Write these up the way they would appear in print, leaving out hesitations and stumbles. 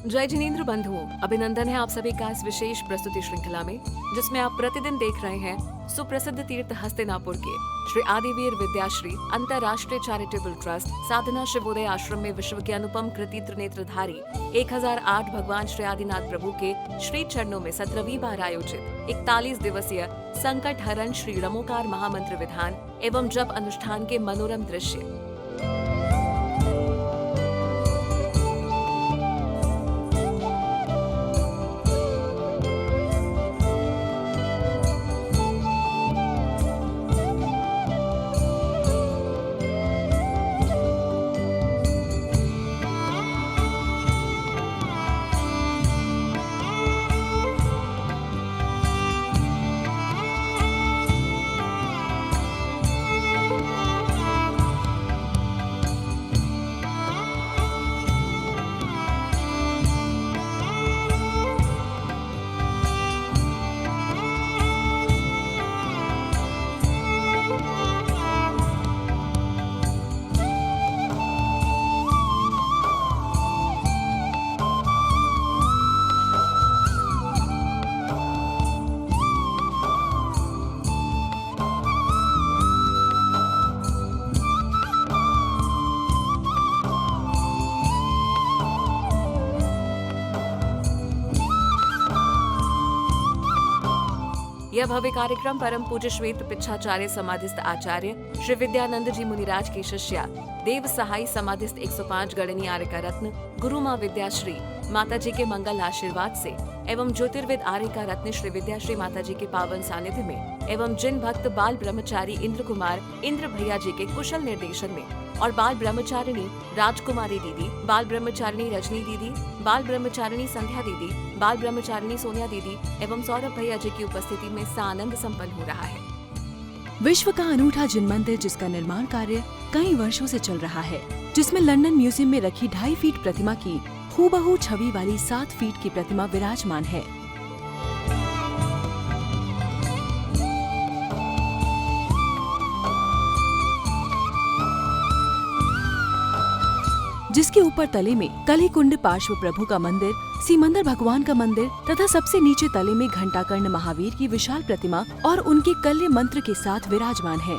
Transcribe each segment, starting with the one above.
जय जिनेंद्र बंधुओं, अभिनंदन है आप सभी का इस विशेष प्रस्तुति श्रृंखला में, जिसमें आप प्रतिदिन देख रहे हैं सुप्रसिद्ध तीर्थ हस्तिनापुर के श्री आदिवीर विद्याश्री अंतर्राष्ट्रीय चैरिटेबल ट्रस्ट साधना शिवोदय आश्रम में विश्व के अनुपम कृति त्रिनेत्रधारी 1008 भगवान श्री आदिनाथ प्रभु के श्री चरणों में 17वीं बार आयोजित 41 दिवसीय संकट हरण श्री रमोकार महामंत्र विधान एवं जप अनुष्ठान के मनोरम दृश्य। यह भव्य कार्यक्रम परम पूज्य श्वेत पिच्छाचार्य समाधिस्थ आचार्य श्री विद्यानंद जी मुनिराज की शिष्या देव सहाय समाधिस्थ 105 गणनीय आर्य का रत्न गुरु माँ विद्याश्री माता जी के मंगल आशीर्वाद से एवं ज्योतिर्विद आर्य का रत्न श्री विद्याश्री माता जी के पावन सानिध्य में एवं जिन भक्त बाल ब्रह्मचारी इंद्र कुमार इंद्र भैया जी के कुशल निर्देशन में और बाल ब्रह्मचारिणी राजकुमारी दीदी, बाल ब्रह्मचारिणी रजनी दीदी, बाल ब्रह्मचारिणी संध्या दीदी, बाल ब्रह्मचारिणी सोनिया दीदी एवं सौरभ भैया जी की उपस्थिति में सानंद संपन्न हो रहा है। विश्व का अनूठा जिन मंदिर जिसका निर्माण कार्य कई वर्षों से चल रहा है, जिसमें लंदन म्यूजियम में रखी 2.5 फीट प्रतिमा की हूबहू छवि वाली 7 फीट की प्रतिमा विराजमान है, जिसके ऊपर तले में कली कुंड पार्श्व प्रभु का मंदिर, सीमंदर भगवान का मंदिर तथा सबसे नीचे तले में घंटाकर्ण महावीर की विशाल प्रतिमा और उनके कल्य मंत्र के साथ विराजमान है।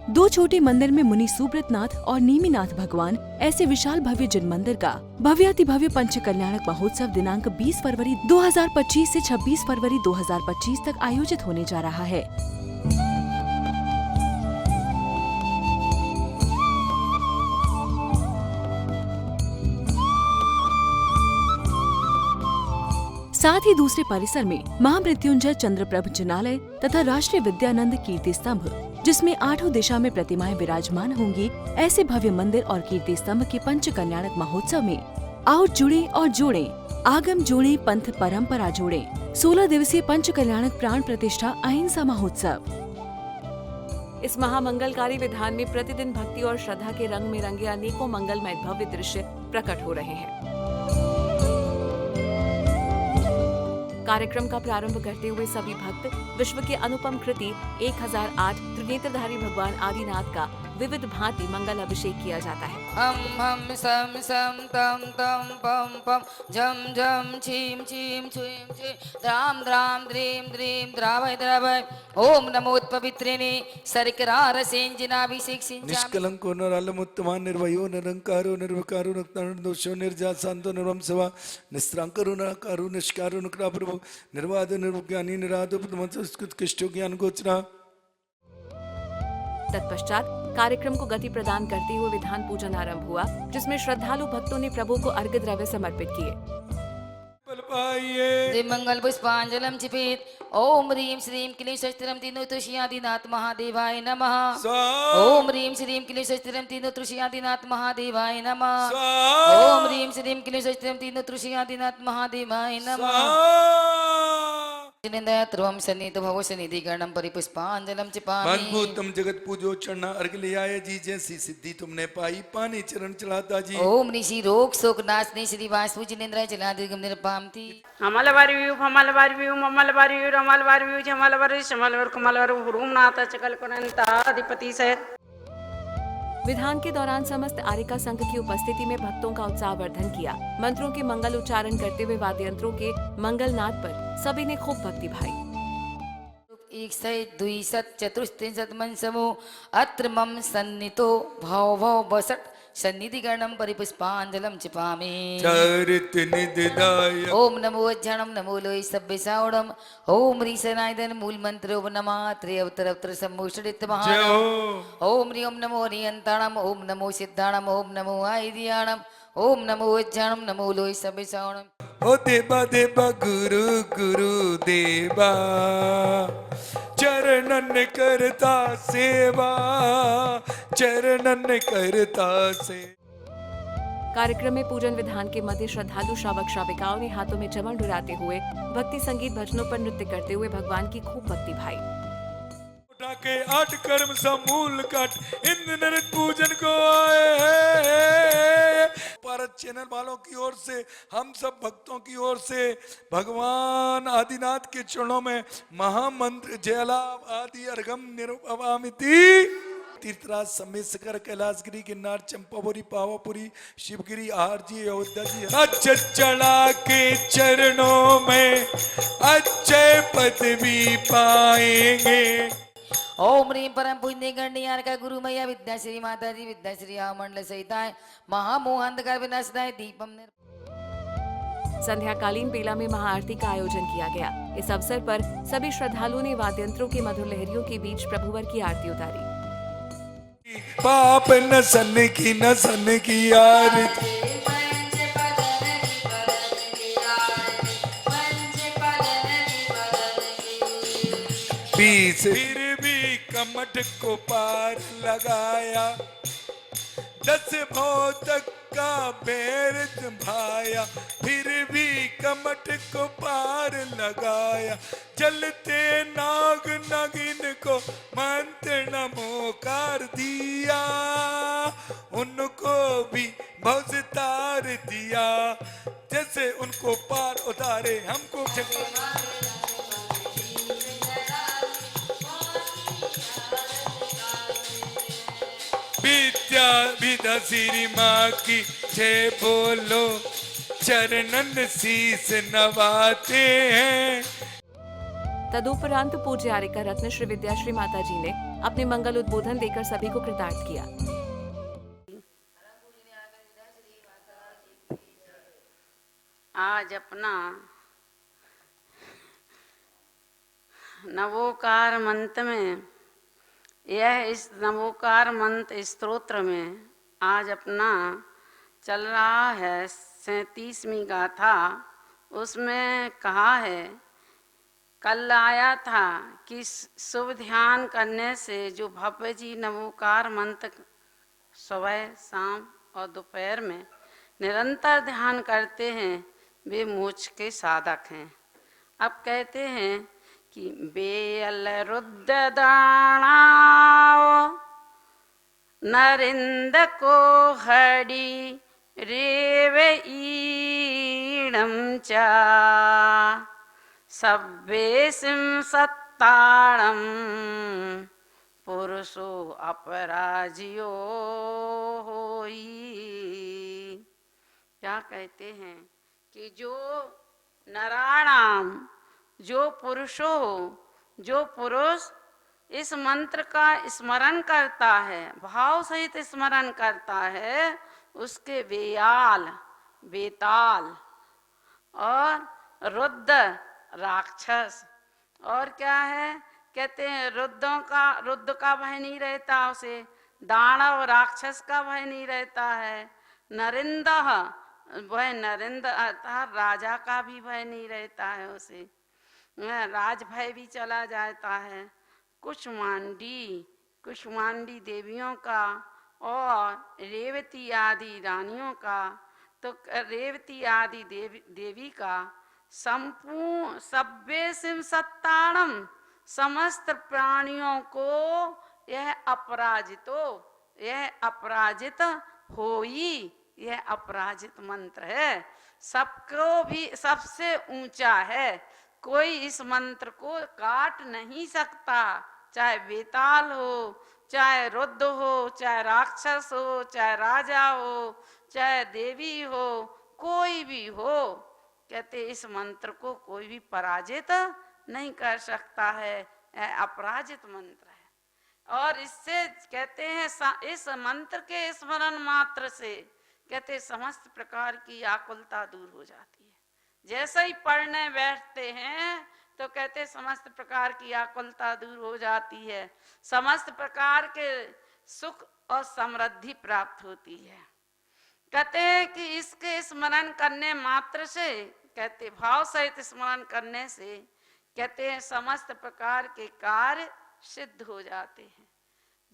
दो छोटे मंदिर में मुनि सुब्रतनाथ और नीमीनाथ भगवान ऐसे विशाल भव्य जिन मंदिर का भव्याति भव्य पंच कल्याणक महोत्सव दिनांक 20 फरवरी 2025 से 26 फरवरी 2025 तक आयोजित होने जा रहा है। साथ ही दूसरे परिसर में महामृत्युंजय चंद्रप्रभ जिनालय तथा राष्ट्रीय विद्यानंद कीर्ति स्तंभ, जिसमें 8 दिशा में प्रतिमाएं विराजमान होंगी, ऐसे भव्य मंदिर और कीर्ति स्तंभ के पंच कल्याणक महोत्सव में आओ जुड़े और जोड़े, आगम जोड़े पंथ परंपरा जोड़े। 16 दिवसीय पंच कल्याणक प्राण प्रतिष्ठा अहिंसा महोत्सव। इस महामंगलकारी विधान में प्रतिदिन भक्ति और श्रद्धा के रंग में रंगे अनेकों मंगलमय भव्य दृश्य प्रकट हो रहे हैं। कार्यक्रम का प्रारंभ करते हुए सभी भक्त विश्व के अनुपम कृति 1008 त्रिनेत्रधारी भगवान आदिनाथ का विविध भांति मंगल अभिषेक किया जाता है। हम सम सम तम तम पम पम झम झम छीम छीम छुम छीम द्राम द्राम द्रीम द्रीम द्रावय द्रावय ओम नमोत्पवित्रिणे सर्करारसेंजनाभिषेक सिंचामि निष्कलंको नरालमुत्तमान् निर्वयो निरंकारो निर्विकारो निर्दोषो निर्जासान्तो निर्वंशवा निस्त्रांकरो नकारो निष्कारो निष्कारो निर्वादो निर्विज्ञानी निरादो उत्कृष्टो ज्ञान गोचरा। तत्पश्चात कार्यक्रम को गति प्रदान करते हुए विधान पूजन आरंभ हुआ, जिसमें श्रद्धालु भक्तों ने प्रभु को अर्घ्य द्रव्य समर्पित किए। पाइए। दिव्यमंगल पुष्पांजलम चिपेत। ओम ह्रीं श्रीं क्लीं शस्त्रम तीनो तुष्यादिनाथ महादेवाय नमः। स्वाहा ओम ह्रीं श्रीं क्लीं शस्त्रम तीनो तुष्यादिनाथ महादेवाय नमः। स्वाहा ओम ह्रीं श्रीं क्लीं शस्त्रम तीनो तुष्यादिनाथ महादेवाय नमः। स्वाहा। ध्रुवम सन्निधि भव सन्निधि गणम परिपुष्पांजलम चिपामि। मनभूतम जगत पूजो चढ़ना अर्घ ले आए जी, जैसी सिद्धि तुमने पाई पानी चरण चढ़ाता जी। ओम ऋषि रोग शोक नाशनी श्री वास्तु जिनेन्द्र जला दिगम निर्पामति। हमलवारिव्यू हमलवारिव्यू ममलवारिव्यू रमलवारिव्यू जमलवारि शमलवर कमलवर हुरुमनाथ चकल कुनंताधिपति से। विधान के दौरान समस्त आर्यका संघ की उपस्थिति में भक्तों का उत्साह वर्धन किया। मंत्रों के मंगल उच्चारण करते हुए वाद्ययंत्रों के मंगलनाद पर सभी ने खूब भक्ति भाई। एक सहित द्विशत चतुस्त्रिंशत मन समूह अत्र मम सन्नितो भव भव बसट सन्निधि गणम परिपुष्पांजलम चिपामि। चरित निधिदाय ओम नमो अज्ञानम नमो लोय सभ्य सावणम। ओम ह्री सनायदन मूल मंत्र ओम नमः त्रिअवतर अवतर सम्मोषित जय महान। हो। ओम ह्रीं नमो नियंताणम। ओम नमो सिद्धाणम। ओम नमो आयुधियाणम। ओम नमो अज्ञानम नमो लोय सभ्य सावणम। ओ देवा देवा गुरु गुरु देवा, चरणन करता सेवा, चरणन करता से। कार्यक्रम में पूजन विधान के मध्य श्रद्धालु श्रावक श्राविकाओं ने हाथों में चमन डुराते हुए भक्ति संगीत भजनों पर नृत्य करते हुए भगवान की खूब भक्ति भाई। उठा के 8 कर्म समूल कट इंद्र नरक पूजन को आए हैं। भारत चैनल वालों की ओर से, हम सब भक्तों की ओर से भगवान आदिनाथ के चरणों में महामंत्र जयलाभ आदि अर्घम निरुपवामिति। तीर्थराज समेत सकल कैलाशगिरी गिरनार चंपापुरी पावापुरी शिवगिरी आरजी अयोध्या जी अच्छ चढ़ा के चरणों में अच्छे पदवी पाएंगे। ओम ह्रीं परम पुण्य गणनियार का गुरु मैया विद्याश्री माता जी विद्याश्री मंडल सहिताय महामोहांधकार विनाशदाय दीपम संध्याकालीन बेला में महाआरती का आयोजन किया गया। इस अवसर पर सभी श्रद्धालुओं ने वाद्यंत्रों की मधुर लहरियों के बीच प्रभुवर की आरती उतारी। पाप न सन की आरती बीस फिर भी कमठ को पार लगाया, 10 भव तक का बैर भाया, फिर भी कमठ को पार लगाया। जलते नाग नागिन को मंत्र नमोकार दिया, उनको भी भव से तार दिया, जैसे उनको पार उतारे हमको विद्या विदा श्री माँ की जय बोलो, चरणन शीस नवाते हैं। तदुपरांत पूज्य आर्यका रत्न श्री विद्याश्री माता जी ने अपने मंगल उद्बोधन देकर सभी को कृतार्थ किया। आज अपना नवोकार मंत्र में इस नवोकार मंत्र स्तोत्र में आज अपना चल रहा है 37वीं गाथा। उसमें कहा है, कल आया था कि शुभ ध्यान करने से जो भव्य जी नवोकार मंत्र सुबह शाम और दोपहर में निरंतर ध्यान करते हैं वे मोक्ष के साधक हैं। अब कहते हैं कि बेयल रुद्र दाणाओ नरिंद को हड़ी रेव ईणम चा सब्बे सिम सत्ताणम पुरुषो अपराजियो होई। क्या कहते हैं कि जो नराणाम, जो पुरुषो, जो पुरुष इस मंत्र का स्मरण करता है, भाव सहित स्मरण करता है, उसके बेयाल बेताल और रुद्र राक्षस और क्या है कहते हैं रुद्र का भय नहीं रहता उसे, दानव राक्षस का भय नहीं रहता है, नरिंदह वह नरेंद्र अर्थात राजा का भी भय नहीं रहता है उसे, राज भय भी चला जाता है। कुष्मांडी देवियों का और रेवती आदि रानियों का, तो रेवती आदि देवी का संपूर्ण सभ्य सिम सत्ताणम समस्त प्राणियों को यह अपराजित होई, यह अपराजित मंत्र है, सबको भी सबसे ऊंचा है, कोई इस मंत्र को काट नहीं सकता, चाहे बेताल हो, चाहे रुद्र हो, चाहे राक्षस हो, चाहे राजा हो, चाहे देवी हो, कोई भी हो। कहते इस मंत्र को कोई भी पराजित नहीं कर सकता है, यह अपराजित मंत्र है। और इससे कहते हैं इस मंत्र के स्मरण मात्र से कहते समस्त प्रकार की आकुलता दूर हो जाती है। जैसे ही पढ़ने बैठते हैं तो कहते समस्त प्रकार की आकुलता दूर हो जाती है, समस्त प्रकार के सुख और समृद्धि प्राप्त होती है। कहते हैं कि इसके स्मरण करने मात्र से, कहते भाव सहित स्मरण करने से कहते हैं समस्त प्रकार के कार्य सिद्ध हो जाते हैं।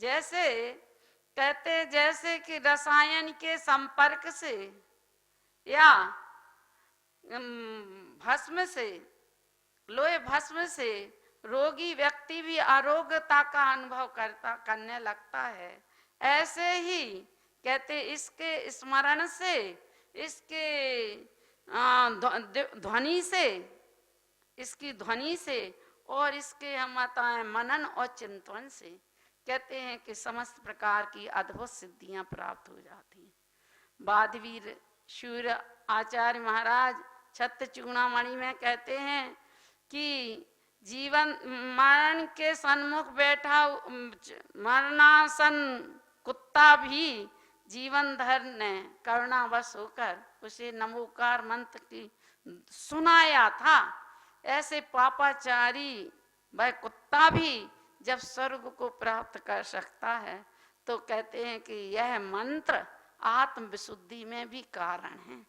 जैसे कहते जैसे कि रसायन के संपर्क से या भस्म से, लोहे भस्म से रोगी व्यक्ति भी आरोग्यता का अनुभव करने लगता है, ऐसे ही कहते इसके स्मरण से, इसके ध्वनि से, इसकी ध्वनि से और इसके हम बताएं मनन और चिंतन से कहते हैं कि समस्त प्रकार की अद्भुत सिद्धियां प्राप्त हो जाती हैं। वादवीर सूर्य आचार्य महाराज छत्र चूड़ामणि में कहते हैं कि जीवन मरण के सन्मुख बैठा मरणासन कुत्ता भी जीवन धर ने करुणावश होकर उसे नमोकार मंत्र की सुनाया था। ऐसे पापाचारी वह कुत्ता भी जब स्वर्ग को प्राप्त कर सकता है तो कहते हैं कि यह मंत्र आत्म विशुद्धि में भी कारण है।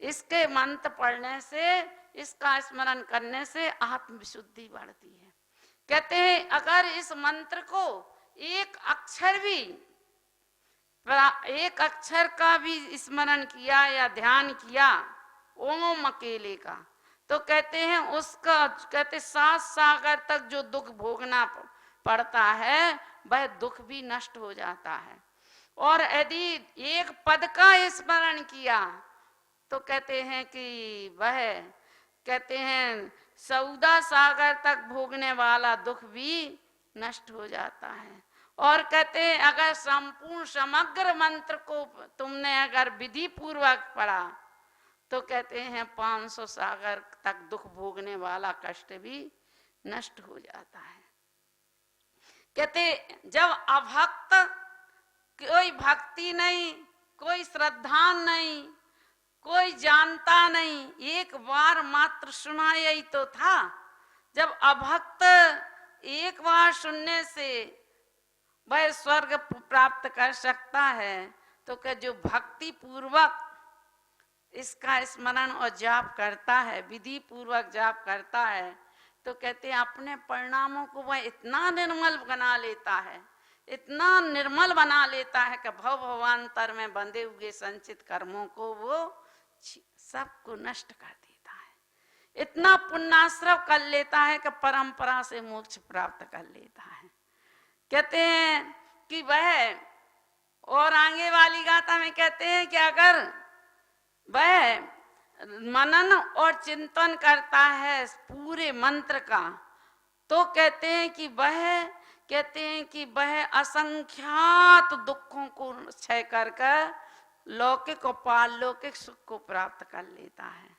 इसके मंत्र पढ़ने से, इसका स्मरण करने से आत्म विशुद्धि बढ़ती है। कहते हैं अगर इस मंत्र को एक अक्षर का भी स्मरण किया या ध्यान किया ओम अकेले का, तो कहते हैं उसका कहते 7 सागर तक जो दुख भोगना पड़ता है वह दुख भी नष्ट हो जाता है। और यदि एक पद का स्मरण किया तो कहते हैं कि वह कहते हैं 14 सागर तक भोगने वाला दुख भी नष्ट हो जाता है। और कहते हैं अगर संपूर्ण समग्र मंत्र को तुमने अगर विधि पूर्वक पढ़ा तो कहते हैं 500 सागर तक दुख भोगने वाला कष्ट भी नष्ट हो जाता है। कहते जब अभक्त, कोई भक्ति नहीं, कोई श्रद्धा नहीं, कोई जानता नहीं, एक बार मात्र सुना यही तो था। जब अभक्त एक बार सुनने से वह स्वर्ग प्राप्त कर सकता है तो क्या जो भक्ति पूर्वक इसका स्मरण और जाप करता है, विधि पूर्वक जाप करता है, तो कहते हैं अपने परिणामों को वह इतना निर्मल बना लेता है, इतना निर्मल बना लेता है कि भव भवांतर में बंधे हुए संचित कर्मों को वो सबको नष्ट कर देता है। इतना पुण्याश्रव कर लेता है कि परंपरा से मोक्ष प्राप्त कर लेता है। कहते हैं कि वह और आगे वाली गाथा में कहते हैं कि अगर वह मनन और चिंतन करता है पूरे मंत्र का तो कहते हैं कि वह असंख्यात दुखों को क्षय कर लौकिक और पारलौकिक सुख को प्राप्त कर लेता है।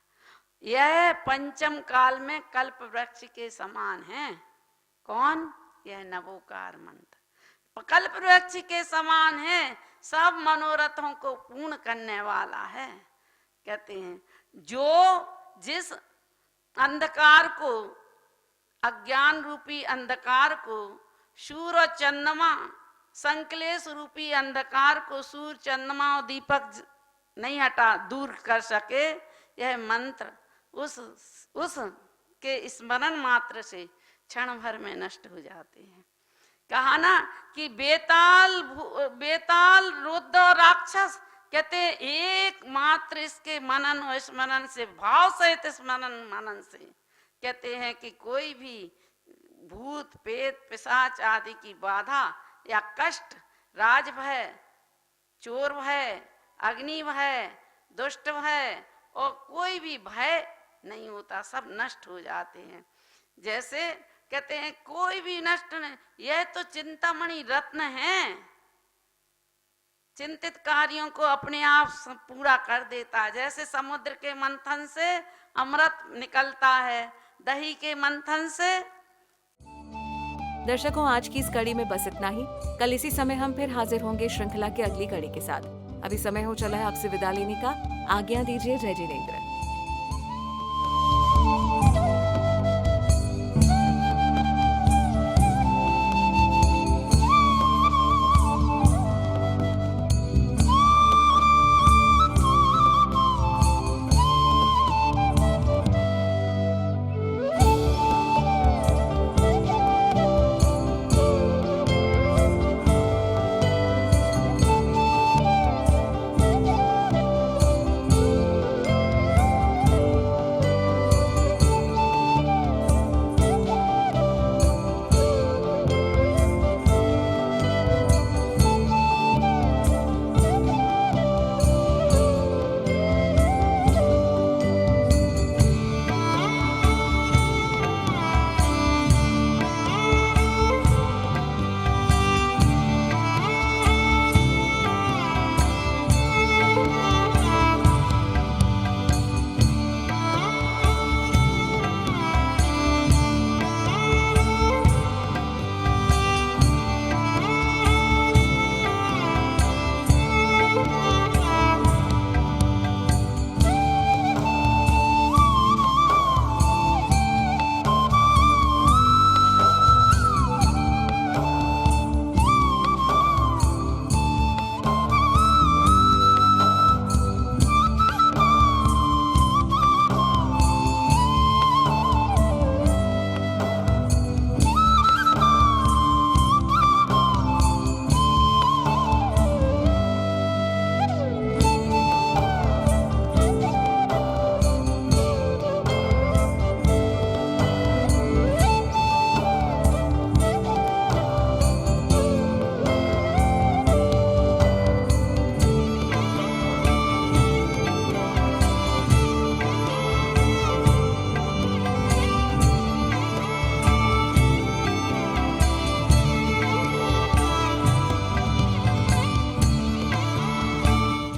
यह पंचम काल में कल्प वृक्ष के समान है। कौन? यह नवोकार मंत्र कल्प वृक्ष के समान है, सब मनोरथों को पूर्ण करने वाला है। कहते हैं जो जिस अंधकार को, अज्ञान रूपी अंधकार को, सूर्य और चंद्रमा संकलेश रूपी अंधकार को सूर्य चंद्रमा और दीपक नहीं हटा दूर कर सके यह मंत्र उस के स्मरण मात्र से क्षण भर में नष्ट हो जाते हैं। कहा ना कि बेताल रुद्र और राक्षस कहते एक मात्र इसके मनन और स्मरण से, भाव सहित स्मरण मनन से कहते हैं कि कोई भी भूत पेत पिशाच आदि की बाधा या कष्ट, राज भय, चोर भय, अग्नि भय, दुष्ट भय और कोई भी भय नहीं होता, सब नष्ट हो जाते हैं। जैसे कहते हैं कोई भी नष्ट नहीं, यह तो चिंतामणि रत्न है, चिंतित कार्यों को अपने आप पूरा कर देता है। जैसे समुद्र के मंथन से अमृत निकलता है, दही के मंथन से। दर्शकों, आज की इस कड़ी में बस इतना ही। कल इसी समय हम फिर हाजिर होंगे श्रृंखला की अगली कड़ी के साथ। अभी समय हो चला है आपसे विदा लेने का। आज्ञा दीजिए। जय जिनेंद्र।